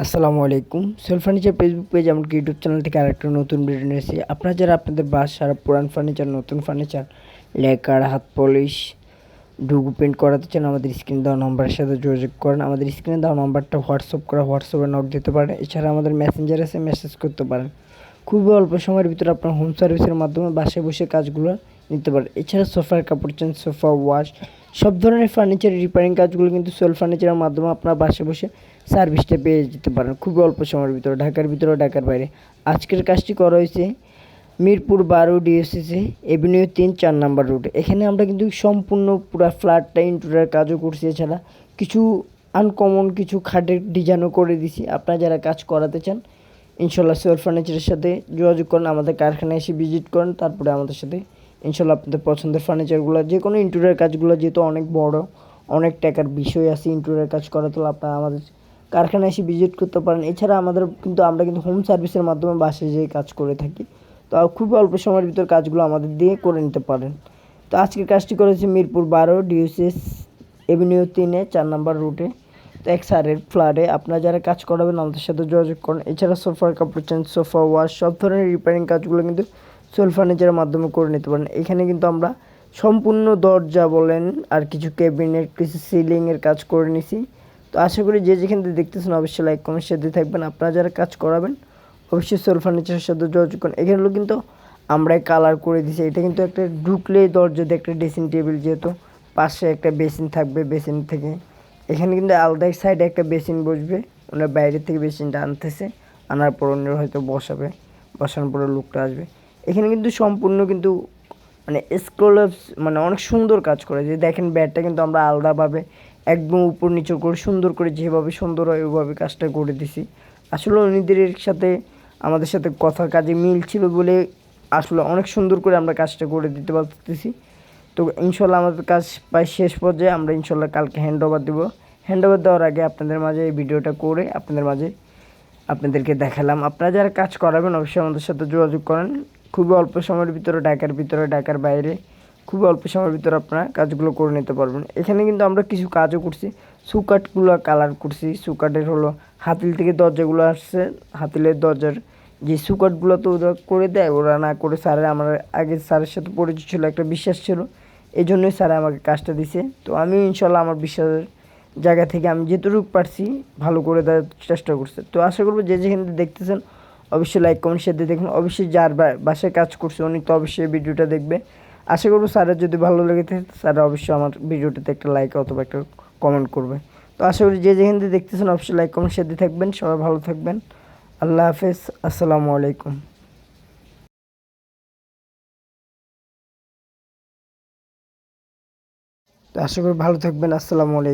আসসালামু আলাইকুম। Sohel furniture Facebook page এমনকি ইউটিউব চ্যানেল থেকে আরেকটা নতুন ভিডিও নিয়ে এসেছি। আপনারা যারা আপনাদের বাসার পুরান ফার্নিচার, নতুন ফার্নিচার, লেকার, হাত পলিশ, ডুগু পেন্ট করাতে চান, আমাদের স্ক্রিনে দেওয়া নম্বরের সাথে যোগাযোগ করেন। আমাদের স্ক্রিনে দেওয়া নম্বরটা হোয়াটসঅ্যাপে নক দিতে পারেন। এছাড়া আমাদের মেসেঞ্জারে এসে মেসেজ করতে পারেন। খুবই অল্প সময়ের ভিতরে আপনার হোম সার্ভিসের মাধ্যমে বাসায় বসে কাজগুলো নিতে পারেন। এছাড়া সোফার কাপড় চেঞ্জ, সোফা ওয়াশ, সব ধরনের ফার্নিচারের রিপেয়ারিং কাজগুলো কিন্তু সোহেল ফার্নিচারের মাধ্যমে আপনার বাসায় বসে সার্ভিসটা পেয়ে যেতে পারেন খুবই অল্প সময়ের ভিতরে, ঢাকার ভিতরে ও ঢাকার বাইরে। আজকের কাজটি করা হয়েছে মিরপুর 12 ডিএসসি এভিনিউ 3 4 নাম্বার রোডে। এখানে আমরা কিন্তু সম্পূর্ণ পুরো ফ্ল্যাটটা ইন্টেরিয়র কাজও করছি। এছাড়া কিছু আনকমন কিছু খাটের ডিজাইনও করে দিছি। আপনারা যারা কাজ করাতে চান ইনশাল্লাহ সোহেল ফার্নিচারের সাথে যোগাযোগ করেন, আমাদের কারখানায় এসে ভিজিট করেন, তারপরে আমাদের সাথে ইনশাল্লাহ আপনাদের পছন্দের ফার্নিচারগুলো, যে কোনো ইন্টেরিয়র কাজগুলো যেহেতু অনেক বড়, অনেক টাকার বিষয় আছে ইন্টেরিয়র কাজ করাতে, আপনারা আমাদের কারখানায় এসে ভিজিট করতে পারেন। এছাড়া আমরা কিন্তু হোম সার্ভিসের মাধ্যমে বাসায় যেয়ে কাজ করে থাকি। তো খুব অল্প সময়ের ভিতর কাজগুলো আমাদের দিয়ে করে নিতে পারেন। তো আজকের কাজটি করেছে মিরপুর 12 ডিএসএস এভিনিউ 3-এ 4 নাম্বার রুটে, তো এক স্যারের ফ্ল্যাটে। আপনারা যারা কাজ করাবেন আমাদের সাথে যোগাযোগ করেন। এছাড়া সোফার কাপড় চেঞ্জ, সোফা ওয়াশ, সব ধরনের রিপেয়ারিং কাজগুলো কিন্তু সোহেল ফার্নিচারের মাধ্যমে করে নিতে পারেন। এখানে কিন্তু আমরা সম্পূর্ণ দরজা বলেন আর কিছু ক্যাবিনেট, কিছু সিলিংয়ের কাজ করে নিছি। তো আশা করি যে যেখান থেকে দেখতেছেন অবশ্যই লাইক কমেন্ট শেয়ার দিয়ে থাকবেন। আপনারা যারা কাজ করাবেন অবশ্যই সোহেল ফার্নিচারের সাথে যোগাযোগ করেন। এখানেও কিন্তু আমরাই কালার করে দিছি। এটা কিন্তু একটা ঢুকলে দরজা দিয়ে একটা ড্রেসিং টেবিল, যেহেতু পাশে একটা বেসিন থাকবে, বেসিন থেকে এখানে কিন্তু আলাদা সাইডে একটা বেসিন বসবে। ওনার বাইরে থেকে বেসিনটা আনতেছে, আনার পর ওনারা হয়তো বসানোর পরে লুকটা আসবে। এখানে কিন্তু সম্পূর্ণ কিন্তু মানে স্কোলাপস মানে অনেক সুন্দর কাজ করে। যে দেখেন ব্যাডটা কিন্তু আমরা আলাদাভাবে একদম উপর নিচে করে সুন্দর করে, যেভাবে সুন্দর হয় ওইভাবে কাজটা করে দিছি। আসলে উনিদের সাথে আমাদের সাথে কথার কাজে মিল ছিল বলে আসলে অনেক সুন্দর করে আমরা কাজটা করে দিতে পারতেছি। তো ইনশাল্লাহ আমাদের কাজ প্রায় শেষ পর্যায়ে। আমরা ইনশাল্লাহ কালকে হ্যান্ড ওভার দেবো। হ্যান্ড ওভার দেওয়ার আগে আপনাদের মাঝে এই ভিডিওটা করে আপনাদেরকে দেখালাম। আপনারা যারা কাজ করাবেন অবশ্যই আমাদের সাথে যোগাযোগ করেন। খুবই অল্প সময়ের ভিতরে, ঢাকার বাইরে খুবই অল্প সময়ের ভিতরে আপনারা কাজগুলো করে নিতে পারবেন। এখানে কিন্তু আমরা কিছু কাজও করছি, সুকাটগুলো কালার করছি। সুকাটের হলো হাতিল থেকে দরজাগুলো আসছে, হাতিলের দরজার যে সুকাটগুলো তো ওরা করে দেয়, ওরা না করে স্যারের, আমার আগে স্যারের সাথে পরিচয় ছিল, একটা বিশ্বাস ছিল, এই জন্যই স্যার আমাকে কাজটা দিছে। তো আমি ইনশাল্লাহ আমার বিশ্বাসের জায়গা থেকে আমি যেটুকু পারছি ভালো করে দেওয়ার চেষ্টা করছি। তো আশা করবো যে যেখানে দেখতেছেন অবশ্যই লাইক কমেন্ট শেয়ার দিয়ে দেখুন। অবশ্যই যার বাসায় কাজ করছে উনি তো অবশ্যই ভিডিওটা দেখবে। আশা করবো স্যারের যদি ভালো লেগে থাকে স্যার অবশ্যই আমার ভিডিওটাতে একটা লাইক অথবা একটা কমেন্ট করবে। তো আশা করি যে যেখান থেকে দেখতেছেন অবশ্যই লাইক কমেন্ট শেয়ার দিয়ে থাকবেন। সবাই ভালো থাকবেন। আল্লাহ হাফেজ। আসসালামু আলাইকুম। তো আশা করি ভালো থাকবেন। আসসালামু আলাইকুম।